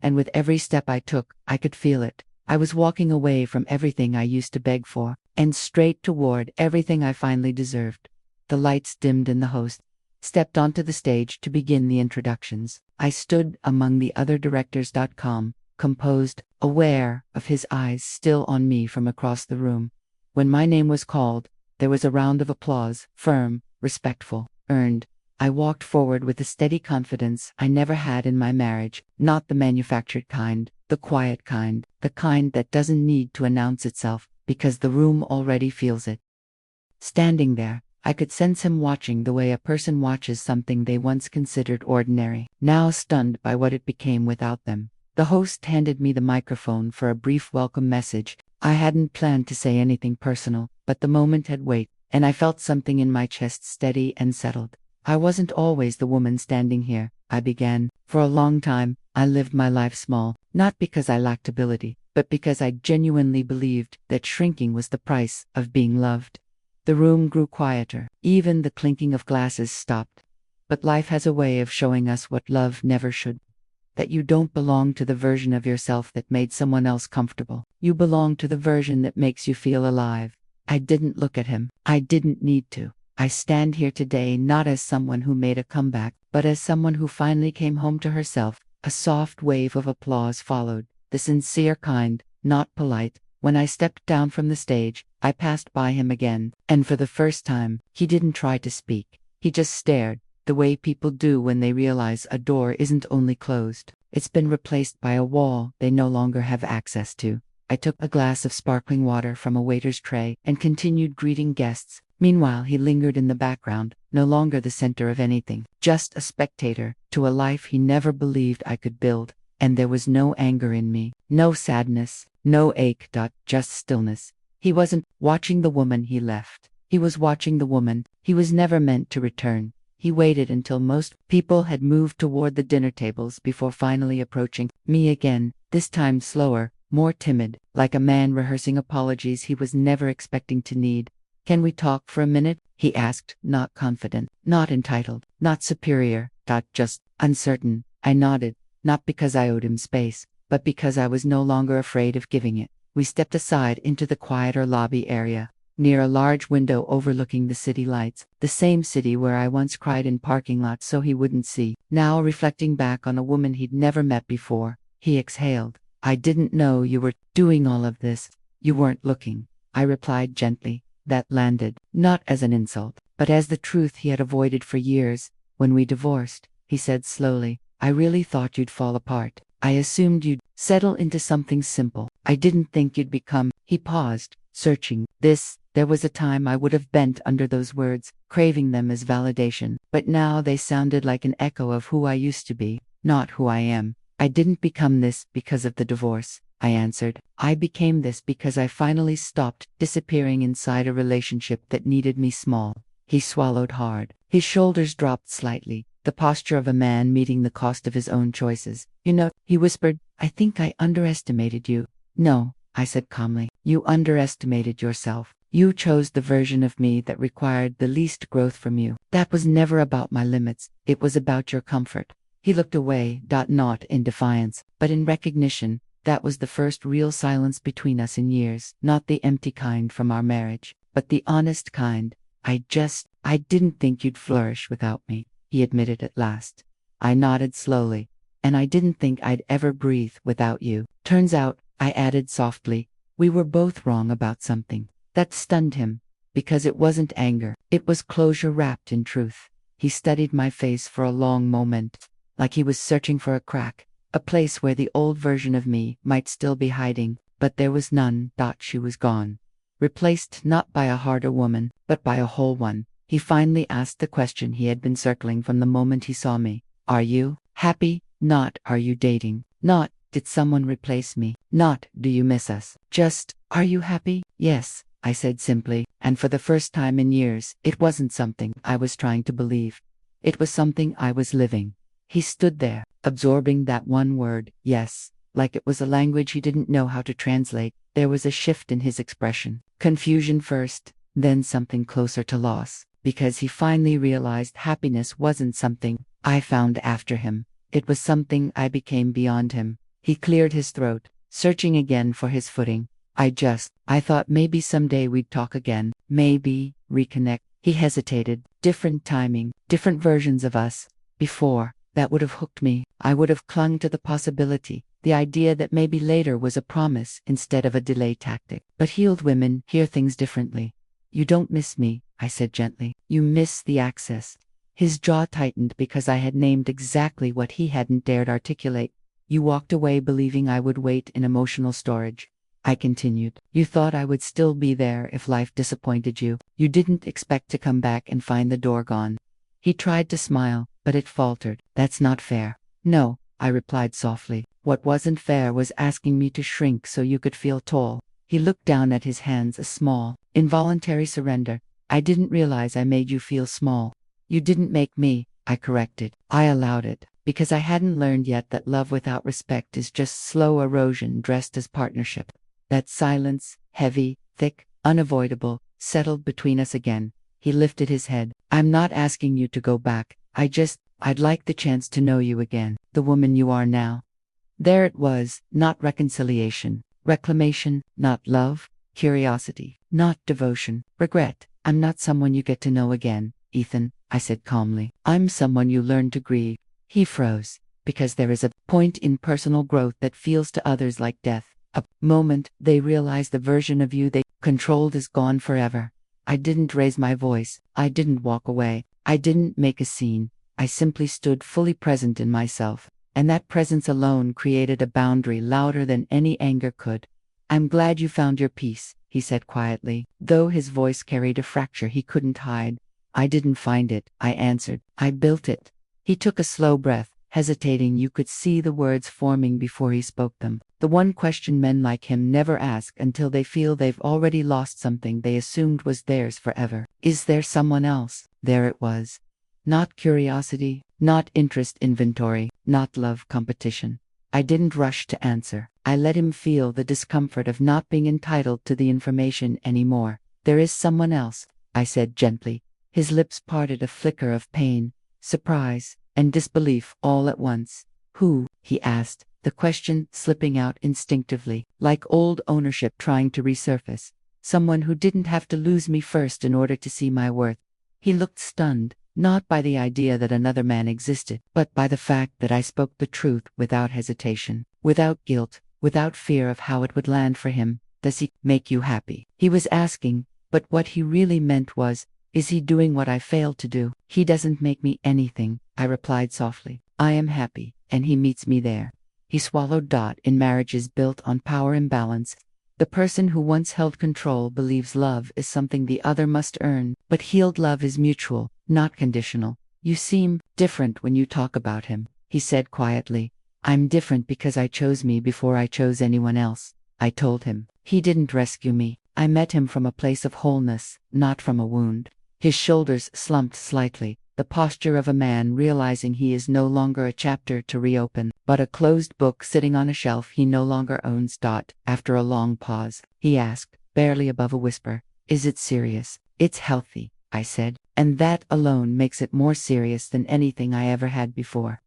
And with every step I took, I could feel it. I was walking away from everything I used to beg for, and straight toward everything I finally deserved. The lights dimmed and the host stepped onto the stage to begin the introductions. I stood among the other directors. Composed, aware of his eyes still on me from across the room. When my name was called, there was a round of applause, firm, respectful, earned. I walked forward with a steady confidence I never had in my marriage, not the manufactured kind, the quiet kind, the kind that doesn't need to announce itself, because the room already feels it. Standing there, I could sense him watching the way a person watches something they once considered ordinary, now stunned by what it became without them. The host handed me the microphone for a brief welcome message. I hadn't planned to say anything personal, but the moment had weight, and I felt something in my chest steady and settled. "I wasn't always the woman standing here," I began. "For a long time, I lived my life small, not because I lacked ability, but because I genuinely believed that shrinking was the price of being loved." The room grew quieter. Even the clinking of glasses stopped. But life has a way of showing us what love never should. That you don't belong to the version of yourself that made someone else comfortable. You belong to the version that makes you feel alive. I didn't look at him. I didn't need to. I stand here today not as someone who made a comeback, but as someone who finally came home to herself. A soft wave of applause followed, the sincere kind, not polite, When I stepped down from the stage, I passed by him again, and for the first time, he didn't try to speak. He just stared, the way people do when they realize a door isn't only closed, it's been replaced by a wall they no longer have access to. I took a glass of sparkling water from a waiter's tray and continued greeting guests. Meanwhile, he lingered in the background, no longer the center of anything, just a spectator to a life he never believed I could build. And there was no anger in me, no sadness, no ache. Just stillness. He wasn't watching the woman he left. He was watching the woman he was never meant to return. He waited until most people had moved toward the dinner tables before finally approaching me again, this time slower, more timid, like a man rehearsing apologies he was never expecting to need. "Can we talk for a minute?" he asked, not confident, not entitled, not superior, just uncertain. I nodded, not because I owed him space, but because I was no longer afraid of giving it. We stepped aside into the quieter lobby area, near a large window overlooking the city lights, the same city where I once cried in parking lots so he wouldn't see. Now, reflecting back on a woman he'd never met before, he exhaled. "I didn't know you were doing all of this. You weren't looking," I replied gently. That landed, not as an insult, but as the truth he had avoided for years. "When we divorced," he said slowly, "I really thought you'd fall apart. I assumed you'd settle into something simple. I didn't think you'd become—" He paused, searching. There was a time I would have bent under those words, craving them as validation, but now they sounded like an echo of who I used to be, not who I am. "I didn't become this because of the divorce," I answered. "I became this because I finally stopped disappearing inside a relationship that needed me small." He swallowed hard. His shoulders dropped slightly, the posture of a man meeting the cost of his own choices. "You know," he whispered, "I think I underestimated you." "No," I said calmly, "you underestimated yourself. You chose the version of me that required the least growth from you. That was never about my limits, it was about your comfort." He looked away, not in defiance, but in recognition. That was the first real silence between us in years, not the empty kind from our marriage, but the honest kind. I didn't think you'd flourish without me," he admitted at last. I nodded slowly. "And I didn't think I'd ever breathe without you. Turns out," I added softly, "we were both wrong about something." That stunned him, because it wasn't anger, it was closure wrapped in truth. He studied my face for a long moment, like he was searching for a crack, a place where the old version of me might still be hiding, but there was none. She was gone. Replaced not by a harder woman, but by a whole one. He finally asked the question he had been circling from the moment he saw me. "Are you happy?" Not, "Are you dating?" Not, "Did someone replace me?" Not, "Do you miss us?" Just, "Are you happy?" "Yes," I said simply, and for the first time in years, it wasn't something I was trying to believe. It was something I was living. He stood there, absorbing that one word, yes, like it was a language he didn't know how to translate. There was a shift in his expression, confusion first, then something closer to loss, because he finally realized happiness wasn't something I found after him. It was something I became beyond him. He cleared his throat, searching again for his footing. I thought maybe someday we'd talk again, maybe reconnect." He hesitated. Different timing, different versions of us. Before, that would have hooked me. I would have clung to the possibility, the idea that maybe later was a promise instead of a delay tactic. But healed women hear things differently. "You don't miss me," I said gently. "You miss the access." His jaw tightened because I had named exactly what he hadn't dared articulate. "You walked away believing I would wait in emotional storage," I continued. "You thought I would still be there if life disappointed you. You didn't expect to come back and find the door gone." He tried to smile, but it faltered. "That's not fair." "No," I replied softly. "What wasn't fair was asking me to shrink so you could feel tall." He looked down at his hands, a small, involuntary surrender. "I didn't realize I made you feel small." "You didn't make me," I corrected. "I allowed it, because I hadn't learned yet that love without respect is just slow erosion dressed as partnership." That silence, heavy, thick, unavoidable, settled between us again. He lifted his head. "I'm not asking you to go back. I'd like the chance to know you again, the woman you are now." There it was, not reconciliation, reclamation, not love, curiosity, not devotion, regret. "I'm not someone you get to know again, Ethan," I said calmly. "I'm someone you learn to grieve." He froze, because there is a point in personal growth that feels to others like death. A moment, they realize the version of you they controlled is gone forever. I didn't raise my voice. I didn't walk away. I didn't make a scene. I simply stood fully present in myself. And that presence alone created a boundary louder than any anger could. I'm glad you found your peace, he said quietly, though his voice carried a fracture he couldn't hide. I didn't find it, I answered. I built it. He took a slow breath, hesitating. You could see the words forming before he spoke them. The one question men like him never ask until they feel they've already lost something they assumed was theirs forever. Is there someone else? There it was. Not curiosity, not interest inventory, not love competition. I didn't rush to answer. I let him feel the discomfort of not being entitled to the information anymore. There is someone else, I said gently. His lips parted, a flicker of pain, surprise, and disbelief all at once. Who? He asked, the question slipping out instinctively, like old ownership trying to resurface. Someone who didn't have to lose me first in order to see my worth. He looked stunned, not by the idea that another man existed, but by the fact that I spoke the truth without hesitation, without guilt, without fear of how it would land for him. Does he make you happy? He was asking, but what he really meant was, is he doing what I failed to do? He doesn't make me anything, I replied softly. I am happy, and he meets me there. He swallowed. In marriages built on power imbalance, the person who once held control believes love is something the other must earn, but healed love is mutual, not conditional. You seem different when you talk about him, he said quietly. I'm different because I chose me before I chose anyone else, I told him. He didn't rescue me. I met him from a place of wholeness, not from a wound. His shoulders slumped slightly, the posture of a man realizing he is no longer a chapter to reopen, but a closed book sitting on a shelf he no longer owns. After a long pause, he asked, barely above a whisper, is it serious? It's healthy, I said, and that alone makes it more serious than anything I ever had before.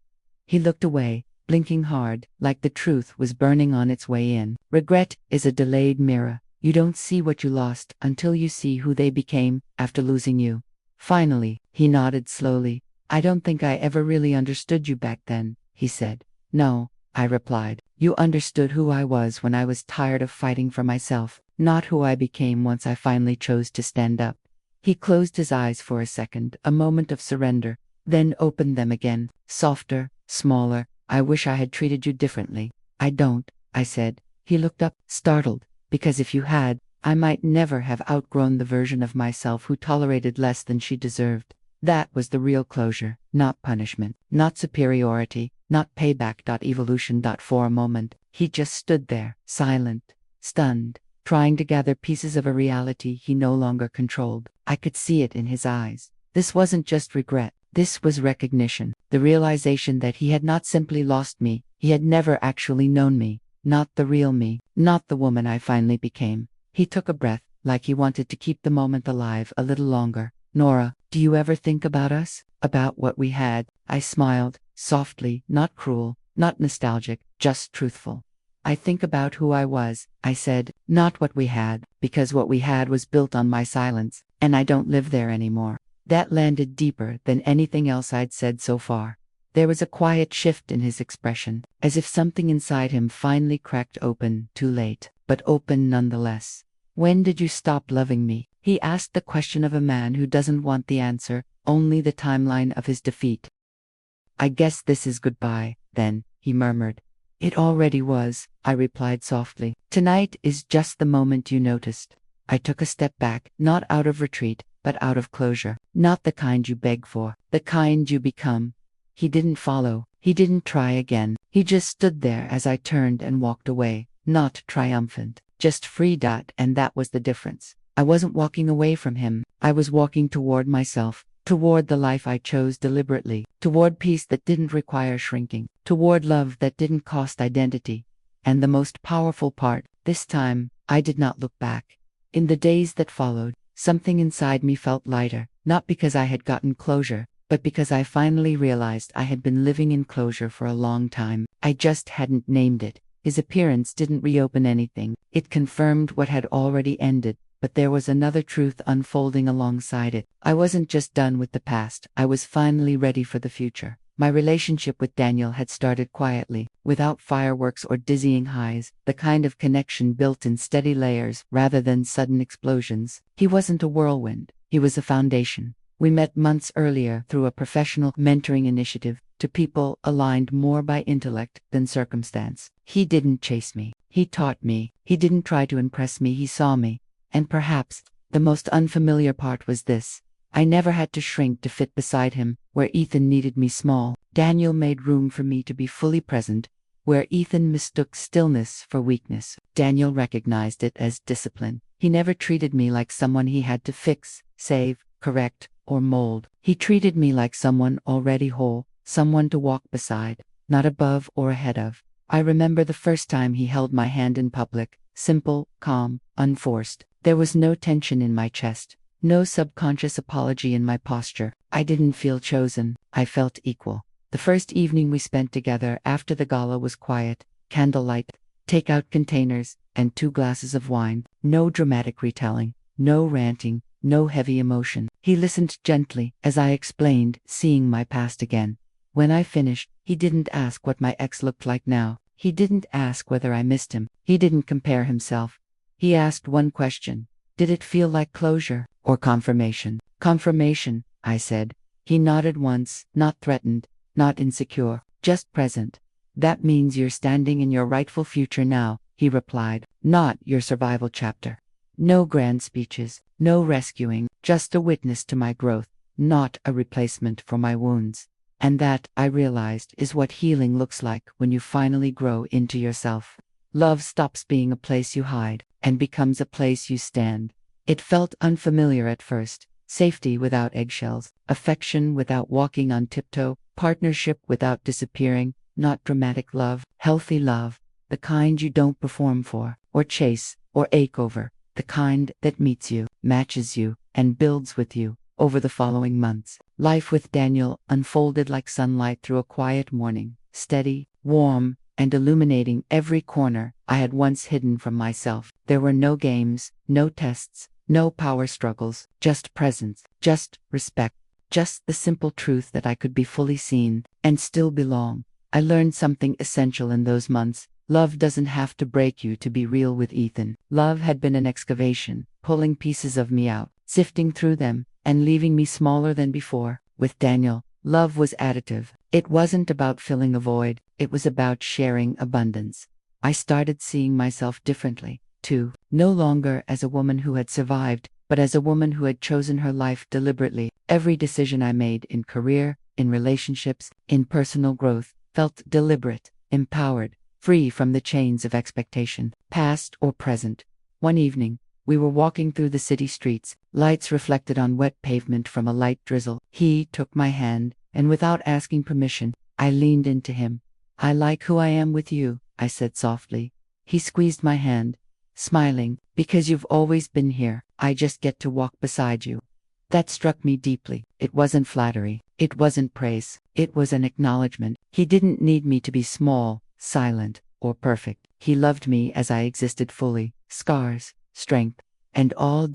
He looked away, blinking hard, like the truth was burning on its way in. Regret is a delayed mirror. You don't see what you lost until you see who they became after losing you. Finally, he nodded slowly. I don't think I ever really understood you back then, he said. No, I replied. You understood who I was when I was tired of fighting for myself, not who I became once I finally chose to stand up. He closed his eyes for a second, a moment of surrender, then opened them again, softer, smaller. I wish I had treated you differently. I don't, I said. He looked up, startled. Because if you had, I might never have outgrown the version of myself who tolerated less than she deserved. That was the real closure, not punishment, not superiority, not payback. Evolution. For a moment, he just stood there, silent, stunned, trying to gather pieces of a reality he no longer controlled. I could see it in his eyes. This wasn't just regret. This was recognition, the realization that he had not simply lost me, he had never actually known me. Not the real me, not the woman I finally became. He took a breath, like he wanted to keep the moment alive a little longer. Nora, do you ever think about us? About what we had? I smiled, softly, not cruel, not nostalgic, just truthful. I think about who I was, I said, not what we had, because what we had was built on my silence, and I don't live there anymore. That landed deeper than anything else I'd said so far. There was a quiet shift in his expression, as if something inside him finally cracked open, too late, but open nonetheless. When did you stop loving me? He asked the question of a man who doesn't want the answer, only the timeline of his defeat. I guess this is goodbye, then, he murmured. It already was, I replied softly. Tonight is just the moment you noticed. I took a step back, not out of retreat, but out of closure. Not the kind you beg for, the kind you become. He didn't follow. He didn't try again. He just stood there as I turned and walked away, not triumphant, just free. And that was the difference. I wasn't walking away from him. I was walking toward myself, toward the life I chose deliberately, toward peace that didn't require shrinking, toward love that didn't cost identity. And the most powerful part, this time, I did not look back. In the days that followed, something inside me felt lighter, not because I had gotten closure, but because I finally realized I had been living in closure for a long time. I just hadn't named it. His appearance didn't reopen anything. It confirmed what had already ended, but there was another truth unfolding alongside it. I wasn't just done with the past. I was finally ready for the future. My relationship with Daniel had started quietly, without fireworks or dizzying highs, the kind of connection built in steady layers rather than sudden explosions. He wasn't a whirlwind, he was a foundation. We met months earlier through a professional mentoring initiative to people aligned more by intellect than circumstance. He didn't chase me. He taught me. He didn't try to impress me. He saw me. And perhaps the most unfamiliar part was this. I never had to shrink to fit beside him where Ethan needed me small. Daniel made room for me to be fully present where Ethan mistook stillness for weakness. Daniel recognized it as discipline. He never treated me like someone he had to fix, save, correct, or mold. He treated me like someone already whole, someone to walk beside, not above or ahead of. I remember the first time he held my hand in public, simple, calm, unforced. There was no tension in my chest, no subconscious apology in my posture. I didn't feel chosen, I felt equal. The first evening we spent together after the gala was quiet, candlelight, take-out containers, and 2 glasses of wine. No dramatic retelling, no ranting, no heavy emotion. He listened gently as I explained, seeing my past again. When I finished, he didn't ask what my ex looked like now. He didn't ask whether I missed him. He didn't compare himself. He asked one question. Did it feel like closure or confirmation? Confirmation, I said. He nodded once, not threatened, not insecure, just present. That means you're standing in your rightful future now, he replied, not your survival chapter. No grand speeches, no rescuing, just a witness to my growth, not a replacement for my wounds. And that, I realized, is what healing looks like when you finally grow into yourself. Love stops being a place you hide and becomes a place you stand. It felt unfamiliar at first. Safety without eggshells, affection without walking on tiptoe, partnership without disappearing, not dramatic love, healthy love, the kind you don't perform for, or chase, or ache over, the kind that meets you, matches you, and builds with you. Over the following months, life with Daniel unfolded like sunlight through a quiet morning, steady, warm, and illuminating every corner I had once hidden from myself. There were no games, no tests, no power struggles, just presence, just respect, just the simple truth that I could be fully seen and still belong. I learned something essential in those months. Love doesn't have to break you to be real with Ethan. Love had been an excavation, pulling pieces of me out, sifting through them, and leaving me smaller than before. With Daniel, love was additive. It wasn't about filling a void, it was about sharing abundance. I started seeing myself differently, too, no longer as a woman who had survived, but as a woman who had chosen her life deliberately. Every decision I made in career, in relationships, in personal growth, felt deliberate, empowered, free from the chains of expectation, past or present. One evening, we were walking through the city streets, lights reflected on wet pavement from a light drizzle. He took my hand, and without asking permission, I leaned into him. I like who I am with you, I said softly. He squeezed my hand, smiling, because you've always been here, I just get to walk beside you. That struck me deeply. It wasn't flattery, it wasn't praise, it was an acknowledgement. He didn't need me to be small, silent, or perfect. He loved me as I existed fully, scars, strength, and all.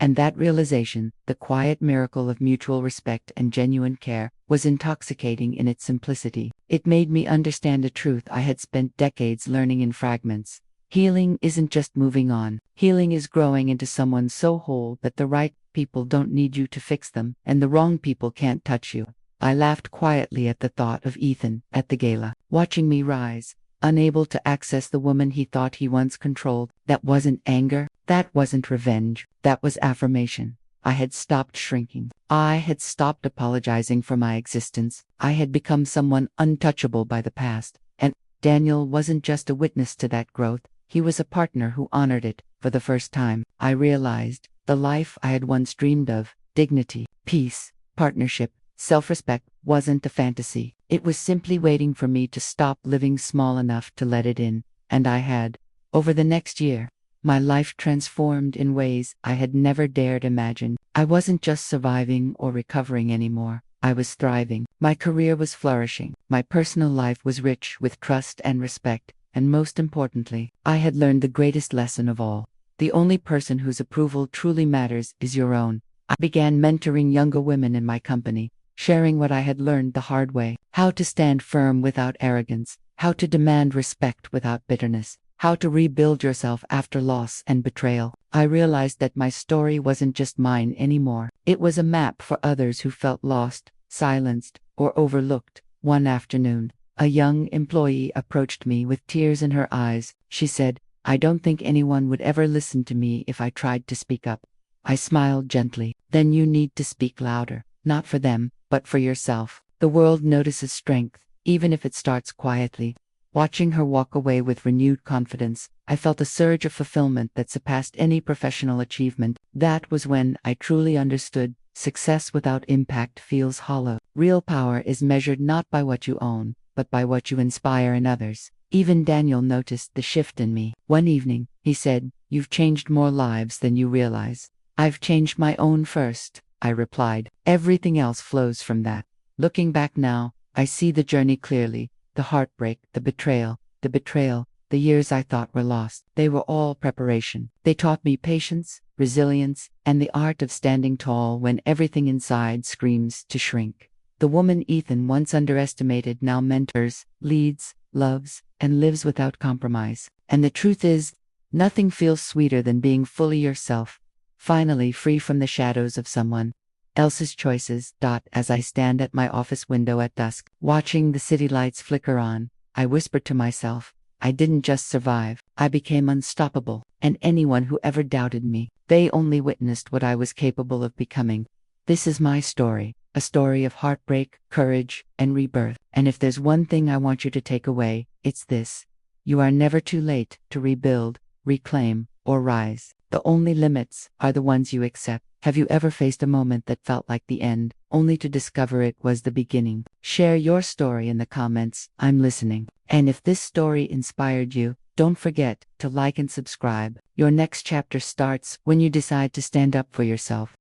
And that realization, the quiet miracle of mutual respect and genuine care, was intoxicating in its simplicity. It made me understand a truth I had spent decades learning in fragments. Healing isn't just moving on. Healing is growing into someone so whole that the right people don't need you to fix them, and the wrong people can't touch you. I laughed quietly at the thought of Ethan at the gala, watching me rise, unable to access the woman he thought he once controlled. That wasn't anger, that wasn't revenge, that was affirmation. I had stopped shrinking. I had stopped apologizing for my existence. I had become someone untouchable by the past. And Daniel wasn't just a witness to that growth, he was a partner who honored it. For the first time, I realized the life I had once dreamed of, dignity, peace, partnership, self-respect, wasn't a fantasy. It was simply waiting for me to stop living small enough to let it in, and I had. Over the next year, my life transformed in ways I had never dared imagine. I wasn't just surviving or recovering anymore. I was thriving. My career was flourishing. My personal life was rich with trust and respect. And most importantly, I had learned the greatest lesson of all. The only person whose approval truly matters is your own. I began mentoring younger women in my company, sharing what I had learned the hard way. how to stand firm without arrogance, how to demand respect without bitterness, how to rebuild yourself after loss and betrayal. I realized that my story wasn't just mine anymore. It was a map for others who felt lost, silenced, or overlooked. One afternoon, a young employee approached me with tears in her eyes. She said, "I don't think anyone would ever listen to me if I tried to speak up." I smiled gently. "Then you need to speak louder, not for them, but for yourself. The world notices strength, even if it starts quietly." Watching her walk away with renewed confidence, I felt a surge of fulfillment that surpassed any professional achievement. That was when I truly understood success without impact feels hollow. Real power is measured not by what you own, but by what you inspire in others. Even Daniel noticed the shift in me. One evening, he said, "You've changed more lives than you realize." "I've changed my own first," I replied. "Everything else flows from that." Looking back now, I see the journey clearly. The heartbreak, the betrayal, the years I thought were lost. They were all preparation. They taught me patience, resilience, and the art of standing tall when everything inside screams to shrink. The woman Ethan once underestimated now mentors, leads, loves, and lives without compromise. And the truth is, nothing feels sweeter than being fully yourself, finally free from the shadows of someone else's choices. As I stand at my office window at dusk, watching the city lights flicker on, I whisper to myself, I didn't just survive, I became unstoppable. And anyone who ever doubted me, they only witnessed what I was capable of becoming. This is my story, a story of heartbreak, courage, and rebirth. And if there's one thing I want you to take away, it's this: you are never too late to rebuild, reclaim, or rise. The only limits are the ones you accept. Have you ever faced a moment that felt like the end, only to discover it was the beginning? Share your story in the comments. I'm listening. And if this story inspired you, don't forget to like and subscribe. Your next chapter starts when you decide to stand up for yourself.